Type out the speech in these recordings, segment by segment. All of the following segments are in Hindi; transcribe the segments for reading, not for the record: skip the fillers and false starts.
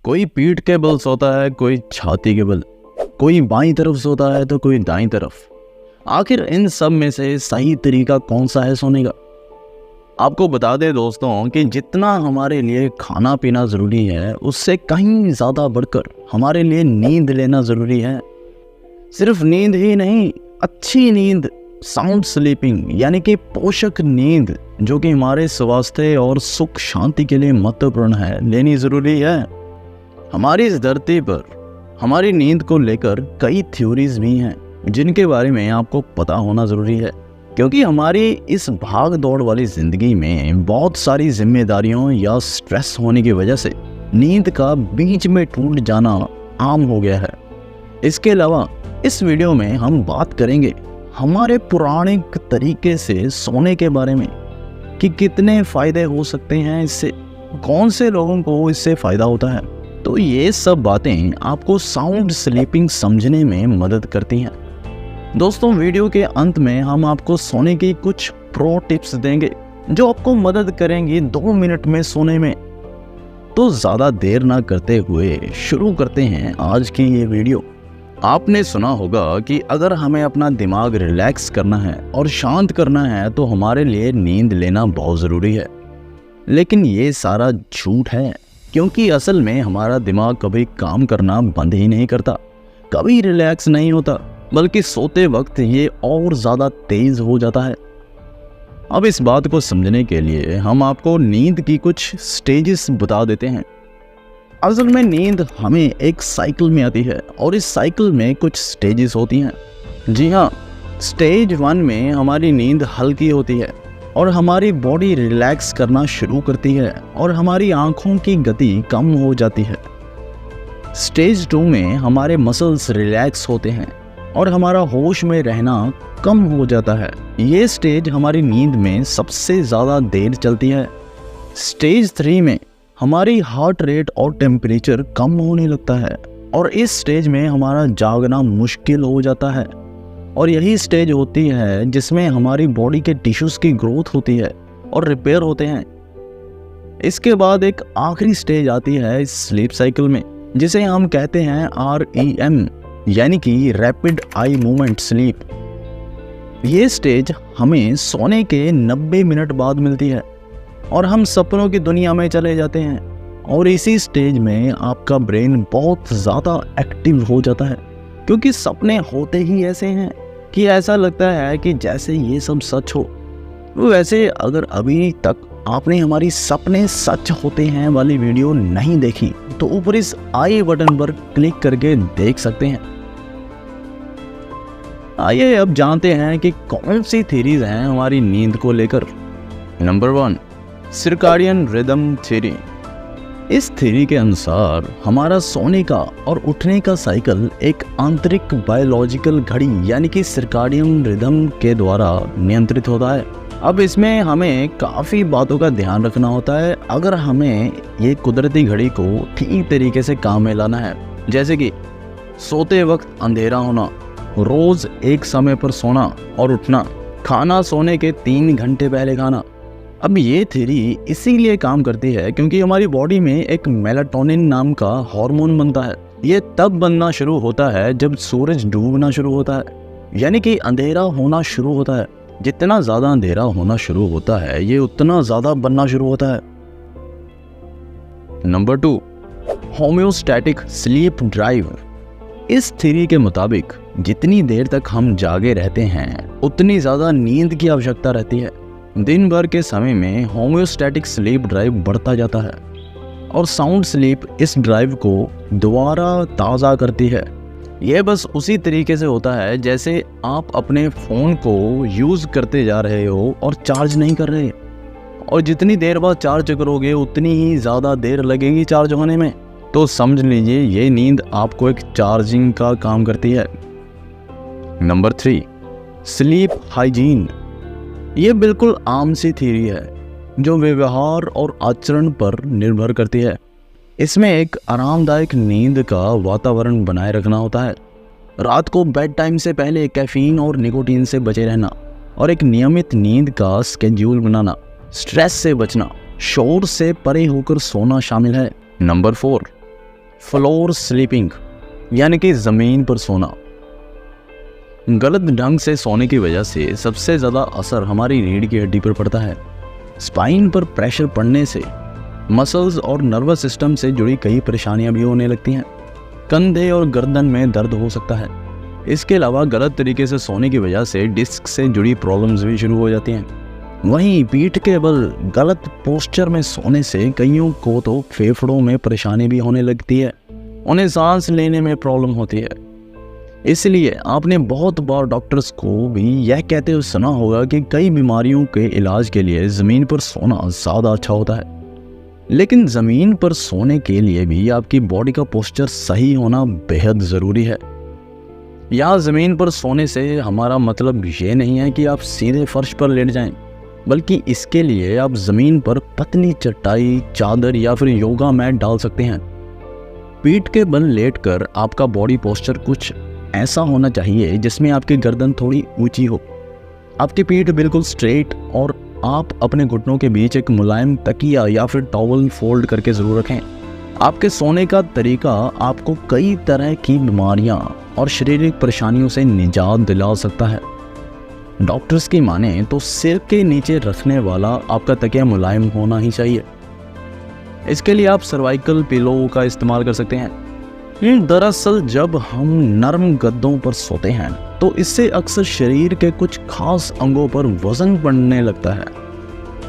कोई पीठ के बल सोता है, कोई छाती के बल, कोई बाईं तरफ सोता है तो कोई दाईं तरफ। आखिर इन सब में से सही तरीका कौन सा है सोने का? आपको बता दें दोस्तों कि जितना हमारे लिए खाना पीना ज़रूरी है, उससे कहीं ज़्यादा बढ़कर हमारे लिए नींद लेना ज़रूरी है। सिर्फ नींद ही नहीं, अच्छी नींद, साउंड स्लीपिंग यानी कि पोषक नींद, जो कि हमारे स्वास्थ्य और सुख शांति के लिए महत्वपूर्ण है, लेनी ज़रूरी है। हमारी इस धरती पर हमारी नींद को लेकर कई थ्योरीज भी हैं, जिनके बारे में आपको पता होना ज़रूरी है, क्योंकि हमारी इस भाग दौड़ वाली ज़िंदगी में बहुत सारी जिम्मेदारियों या स्ट्रेस होने की वजह से नींद का बीच में टूट जाना आम हो गया है। इसके अलावा इस वीडियो में हम बात करेंगे हमारे पौराणिक तरीके से सोने के बारे में कि कितने फ़ायदे हो सकते हैं इससे, कौन से लोगों को इससे फ़ायदा होता है। तो ये सब बातें आपको साउंड स्लीपिंग समझने में मदद करती हैं। दोस्तों, वीडियो के अंत में हम आपको सोने की कुछ प्रो टिप्स देंगे जो आपको मदद करेंगी 2 मिनट में सोने में। तो ज़्यादा देर ना करते हुए शुरू करते हैं आज की ये वीडियो। आपने सुना होगा कि अगर हमें अपना दिमाग रिलैक्स करना है और शांत करना है तो हमारे लिए नींद लेना बहुत ज़रूरी है। लेकिन ये सारा झूठ है, क्योंकि असल में हमारा दिमाग कभी काम करना बंद ही नहीं करता, कभी रिलैक्स नहीं होता, बल्कि सोते वक्त ये और ज़्यादा तेज़ हो जाता है। अब इस बात को समझने के लिए हम आपको नींद की कुछ स्टेजेस बता देते हैं। असल में नींद हमें एक साइकिल में आती है और इस साइकिल में कुछ स्टेजेस होती हैं। जी हाँ, स्टेज 1 में हमारी नींद हल्की होती है और हमारी बॉडी रिलैक्स करना शुरू करती है और हमारी आँखों की गति कम हो जाती है। स्टेज 2 में हमारे मसल्स रिलैक्स होते हैं और हमारा होश में रहना कम हो जाता है। ये स्टेज हमारी नींद में सबसे ज़्यादा देर चलती है। स्टेज 3 में हमारी हार्ट रेट और टेम्परेचर कम होने लगता है और इस स्टेज में हमारा जागना मुश्किल हो जाता है। और यही स्टेज होती है जिसमें हमारी बॉडी के टिश्यूज़ की ग्रोथ होती है और रिपेयर होते हैं। इसके बाद एक आखिरी स्टेज आती है इस स्लीप साइकिल में, जिसे हम कहते हैं REM यानी कि रैपिड आई मूवमेंट स्लीप। ये स्टेज हमें सोने के 90 मिनट बाद मिलती है और हम सपनों की दुनिया में चले जाते हैं। और इसी स्टेज में आपका ब्रेन बहुत ज़्यादा एक्टिव हो जाता है, क्योंकि सपने होते ही ऐसे हैं कि ऐसा लगता है कि जैसे ये सब सच हो। वैसे अगर अभी तक आपने हमारी सपने सच होते हैं वाली वीडियो नहीं देखी तो ऊपर इस आई बटन पर क्लिक करके देख सकते हैं। आइए अब जानते हैं कि कौन सी थ्योरीज हैं हमारी नींद को लेकर। Number 1, circadian rhythm theory. इस थ्योरी के अनुसार हमारा सोने का और उठने का साइकिल एक आंतरिक बायोलॉजिकल घड़ी यानी कि सर्काडियन रिदम के द्वारा नियंत्रित होता है। अब इसमें हमें काफ़ी बातों का ध्यान रखना होता है अगर हमें ये कुदरती घड़ी को ठीक तरीके से काम में लाना है। जैसे कि सोते वक्त अंधेरा होना, रोज़ एक समय पर सोना और उठना, खाना सोने के 3 घंटे पहले खाना। अब ये थ्योरी इसीलिए काम करती है क्योंकि हमारी बॉडी में एक मेलाटोनिन नाम का हार्मोन बनता है। ये तब बनना शुरू होता है जब सूरज डूबना शुरू होता है, यानी कि अंधेरा होना शुरू होता है। जितना ज़्यादा अंधेरा होना शुरू होता है, ये उतना ज़्यादा बनना शुरू होता है। Number 2, homeostatic sleep drive. इस थ्योरी के मुताबिक जितनी देर तक हम जागे रहते हैं उतनी ज़्यादा नींद की आवश्यकता रहती है। दिन भर के समय में होम्योस्टैटिक स्लीप ड्राइव बढ़ता जाता है और साउंड स्लीप इस ड्राइव को दोबारा ताज़ा करती है। यह बस उसी तरीके से होता है जैसे आप अपने फ़ोन को यूज़ करते जा रहे हो और चार्ज नहीं कर रहे, और जितनी देर बाद चार्ज करोगे उतनी ही ज़्यादा देर लगेगी चार्ज होने में। तो समझ लीजिए ये नींद आपको एक चार्जिंग का काम करती है। Number 3, sleep hygiene. ये बिल्कुल आम सी थ्योरी है जो व्यवहार और आचरण पर निर्भर करती है। इसमें एक आरामदायक नींद का वातावरण बनाए रखना होता है। रात को बेड टाइम से पहले कैफीन और निकोटीन से बचे रहना और एक नियमित नींद का स्केड्यूल बनाना, स्ट्रेस से बचना, शोर से परे होकर सोना शामिल है। नंबर 4, फ्लोर स्लीपिंग यानी कि ज़मीन पर सोना। गलत ढंग से सोने की वजह से सबसे ज़्यादा असर हमारी रीढ़ की हड्डी पर पड़ता है। स्पाइन पर प्रेशर पड़ने से मसल्स और नर्वस सिस्टम से जुड़ी कई परेशानियां भी होने लगती हैं। कंधे और गर्दन में दर्द हो सकता है। इसके अलावा गलत तरीके से सोने की वजह से डिस्क से जुड़ी प्रॉब्लम्स भी शुरू हो जाती हैं। वहीं पीठ के बल गलत पोस्चर में सोने से कईयों को तो फेफड़ों में परेशानी भी होने लगती है, उन्हें सांस लेने में प्रॉब्लम होती है। इसलिए आपने बहुत बार डॉक्टर्स को भी यह कहते हुए सुना होगा कि कई बीमारियों के इलाज के लिए ज़मीन पर सोना ज़्यादा अच्छा होता है। लेकिन ज़मीन पर सोने के लिए भी आपकी बॉडी का पोस्चर सही होना बेहद ज़रूरी है। यहाँ ज़मीन पर सोने से हमारा मतलब ये नहीं है कि आप सीधे फर्श पर लेट जाएं, बल्कि इसके लिए आप ज़मीन पर पतली चटाई, चादर या फिर योगा मैट डाल सकते हैं। पीठ के बल लेटकर आपका बॉडी पोस्चर कुछ ऐसा होना चाहिए जिसमें आपकी गर्दन थोड़ी ऊंची हो, आपकी पीठ बिल्कुल स्ट्रेट, और आप अपने घुटनों के बीच एक मुलायम तकिया या फिर टॉवल फोल्ड करके ज़रूर रखें। आपके सोने का तरीका आपको कई तरह की बीमारियां और शारीरिक परेशानियों से निजात दिला सकता है। डॉक्टर्स की माने तो सिर के नीचे रखने वाला आपका तकिया मुलायम होना ही चाहिए। इसके लिए आप सर्वाइकल पिलो का इस्तेमाल कर सकते हैं। दरअसल जब हम नरम गद्दों पर सोते हैं तो इससे अक्सर शरीर के कुछ खास अंगों पर वजन बढ़ने लगता है,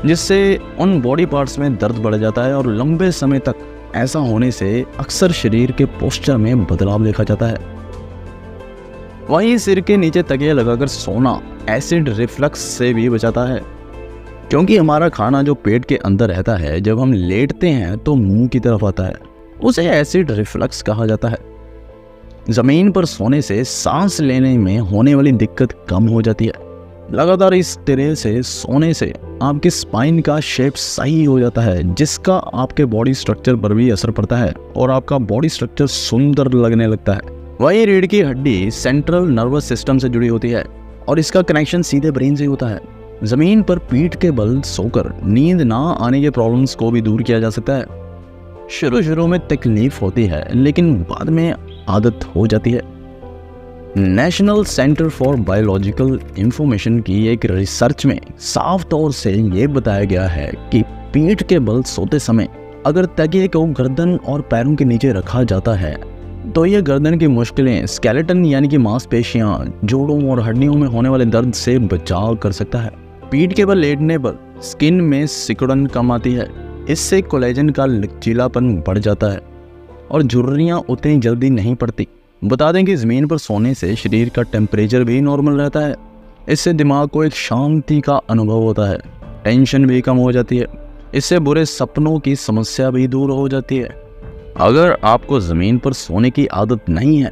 जिससे उन बॉडी पार्ट्स में दर्द बढ़ जाता है, और लंबे समय तक ऐसा होने से अक्सर शरीर के पोस्चर में बदलाव देखा जाता है। वहीं सिर के नीचे तकिया लगाकर सोना एसिड रिफ्लक्स से भी बचाता है, क्योंकि हमारा खाना जो पेट के अंदर रहता है जब हम लेटते हैं तो मुंह की तरफ आता है, उसे एसिड रिफ्लक्स कहा जाता है। ज़मीन पर सोने से सांस लेने में होने वाली दिक्कत कम हो जाती है। लगातार इस तरह से सोने से आपकी स्पाइन का शेप सही हो जाता है, जिसका आपके बॉडी स्ट्रक्चर पर भी असर पड़ता है और आपका बॉडी स्ट्रक्चर सुंदर लगने लगता है। वहीं रीढ़ की हड्डी सेंट्रल नर्वस सिस्टम से जुड़ी होती है और इसका कनेक्शन सीधे ब्रेन से होता है। ज़मीन पर पीठ के बल सोकर नींद ना आने के प्रॉब्लम्स को भी दूर किया जा सकता है। शुरू में तकलीफ होती है, लेकिन बाद में आदत हो जाती है। National centre for biological information की एक रिसर्च में साफ तौर से ये बताया गया है कि पीठ के बल सोते समय अगर तकिए को गर्दन और पैरों के नीचे रखा जाता है तो ये गर्दन की मुश्किलें, स्केलेटन यानी कि मांसपेशियां, जोड़ों और हड्डियों में होने वाले दर्द से बचाव कर सकता है। पीठ के बल लेटने पर स्किन में सिकुड़न कम आती है, इससे कोलेजन का लचीलापन बढ़ जाता है और झुर्रियाँ उतनी जल्दी नहीं पड़ती। बता दें कि ज़मीन पर सोने से शरीर का टेम्परेचर भी नॉर्मल रहता है। इससे दिमाग को एक शांति का अनुभव होता है, टेंशन भी कम हो जाती है। इससे बुरे सपनों की समस्या भी दूर हो जाती है। अगर आपको ज़मीन पर सोने की आदत नहीं है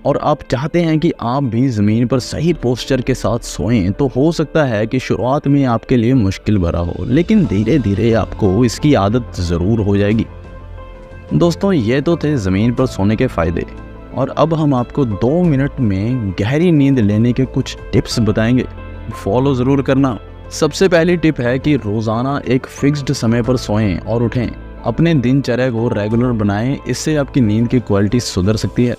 और आप चाहते हैं कि आप भी ज़मीन पर सही पोस्चर के साथ सोएं, तो हो सकता है कि शुरुआत में आपके लिए मुश्किल भरा हो, लेकिन धीरे धीरे आपको इसकी आदत ज़रूर हो जाएगी। दोस्तों, ये तो थे ज़मीन पर सोने के फ़ायदे, और अब हम आपको 2 मिनट में गहरी नींद लेने के कुछ टिप्स बताएंगे। फॉलो ज़रूर करना। सबसे पहली टिप है कि रोज़ाना एक फिक्स्ड समय पर सोएं और उठें। अपने दिनचर्या को रेगुलर बनाएं, इससे आपकी नींद की क्वालिटी सुधर सकती है।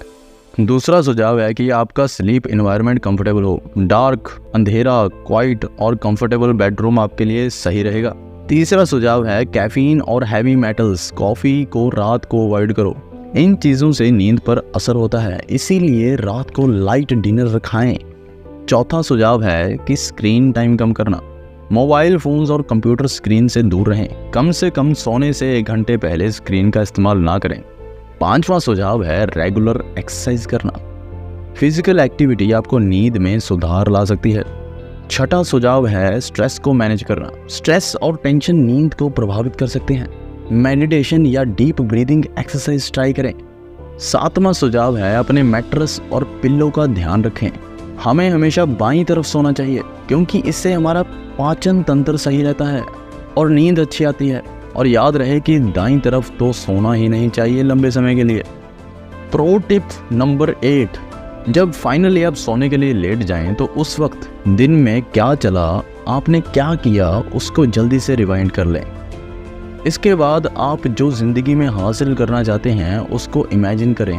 दूसरा सुझाव है कि आपका स्लीप एनवायरनमेंट कंफर्टेबल हो। डार्क, अंधेरा, क्वाइट और कंफर्टेबल बेडरूम आपके लिए सही रहेगा। तीसरा सुझाव है कैफीन और हैवी मेटल्स, कॉफ़ी को रात को अवॉइड करो। इन चीज़ों से नींद पर असर होता है, इसीलिए रात को लाइट डिनर खाएं। चौथा सुझाव है कि स्क्रीन टाइम कम करना। मोबाइल फ़ोन्स और कंप्यूटर स्क्रीन से दूर रहें। कम से कम सोने से 1 घंटे पहले स्क्रीन का इस्तेमाल ना करें। पांचवा सुझाव है रेगुलर एक्सरसाइज करना। फिजिकल एक्टिविटी आपको नींद में सुधार ला सकती है। छठा सुझाव है स्ट्रेस को मैनेज करना। स्ट्रेस और टेंशन नींद को प्रभावित कर सकते हैं। मेडिटेशन या डीप ब्रीदिंग एक्सरसाइज ट्राई करें। सातवां सुझाव है अपने मैट्रेस और पिल्लो का ध्यान रखें। हमें हमेशा बाईं तरफ सोना चाहिए, क्योंकि इससे हमारा पाचन तंत्र सही रहता है और नींद अच्छी आती है। और याद रहे कि दाईं तरफ तो सोना ही नहीं चाहिए लंबे समय के लिए। प्रो टिप नंबर 8, जब फाइनली आप सोने के लिए लेट जाएं तो उस वक्त दिन में क्या चला, आपने क्या किया, उसको जल्दी से रिवाइंड कर लें। इसके बाद आप जो ज़िंदगी में हासिल करना चाहते हैं उसको इमेजिन करें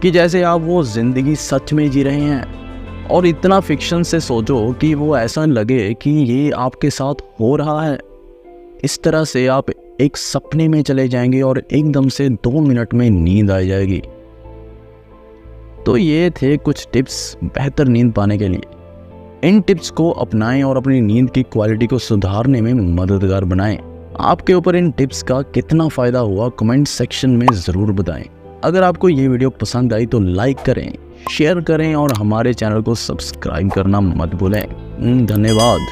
कि जैसे आप वो ज़िंदगी सच में जी रहे हैं, और इतना फिक्शन से सोचो कि वो ऐसा लगे कि ये आपके साथ हो रहा है। इस तरह से आप एक सपने में चले जाएंगे और एकदम से 2 मिनट में नींद आ जाएगी। तो ये थे कुछ टिप्स बेहतर नींद पाने के लिए। इन टिप्स को अपनाएं और अपनी नींद की क्वालिटी को सुधारने में मददगार बनाएं। आपके ऊपर इन टिप्स का कितना फ़ायदा हुआ कमेंट सेक्शन में ज़रूर बताएं। अगर आपको ये वीडियो पसंद आई तो लाइक करें, शेयर करें और हमारे चैनल को सब्सक्राइब करना मत भूलें। धन्यवाद।